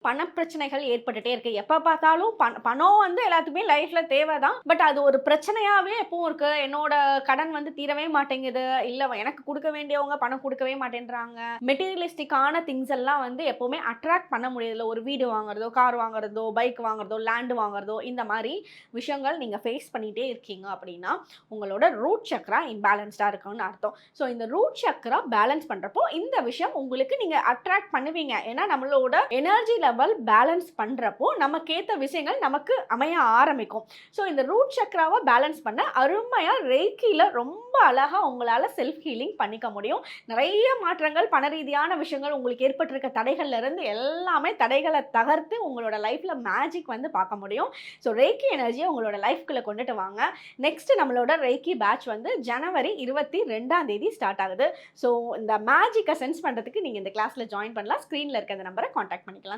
பணப்பிரச்சனைகள் ஏற்பட்டுட்டே இருக்கு. எப்ப பார்த்தாலும் பணம் வந்து எல்லாத்துக்குமே லைஃப்ல தேவைதான். பட் அது ஒரு பிரச்சனையாவே எப்பவும் இருக்கு. என்னோட கடன் வந்து தீரவே மாட்டேங்குது. இல்ல எனக்கு குடுக்க வேண்டியவங்க பணம் குடுக்கவே மாட்டேன்றாங்க. மெட்டீரியலிஸ்டிக்கான திங்ஸ் எல்லாம் வந்து எப்பவுமே அட்ராக்ட் பண்ண முடியல. ஒரு வீடு வாங்குறதோ, கார் வாங்குறதோ, பைக் வாங்குறதோ, லேண்ட் வாங்குறதோ இந்த மாரி விஷயங்கள் நீங்க ஃபேஸ் பண்ணிட்டே இருக்கீங்க அப்படின்னா, உங்களோட ரூட் சக்ரா இம்பேலன்ஸ்டா இருக்குன்னு அர்த்தம். ஸோ இந்த ரூட் சக்ரா பேலன்ஸ் பண்றப்போ இந்த விஷயம் உங்களுக்கு நீங்க அட்ராக்ட் பண்ணுவீங்க. ஏன்னா நம்மளோட எனர்ஜி லெவல் பேலன்ஸ் பண்றப்போ நமக்கேத்த விஷயங்கள் நமக்கு அமைய ஆரம்பிக்கும். ஸோ இந்த ரூட் சக்ராவை பேலன்ஸ் பண்ண அருமையா ரெய்க்கில ரொம்ப அழகா உங்களால செல்ஃப் ஹீலிங் பண்ணிக்க முடியும். நிறைய மாற்றங்கள் பண ரீதியான விஷயங்கள் உங்களுக்கு ஏற்பட்டிருக்க தடைகள்ல இருந்து எல்லாமே தடைகளை தகர்த்து உங்களோட லைஃப்ல மேஜிக் வந்து பார்க்க முடியும். ஸோ ரெய்க்கி எனர்ஜியை உங்களோட லைஃப்குள்ள கொண்டுட்டு வாங்க. நெக்ஸ்ட் நம்மளோட ரெய்க்கி பேட்ச் வந்து ஜனவரி 22 ஸ்டார்ட் ஆகுது. ஸோ இந்த மேஜிக்கை சென்ஸ் பண்றதுக்கு நீங்க இந்த கிளாஸ்ல ஜாயின் பண்ணலாம். ஸ்கிரீன்ல இருக்க இந்த நம்பரை கான்டாக்ட் பண்ணிக்கலாம்.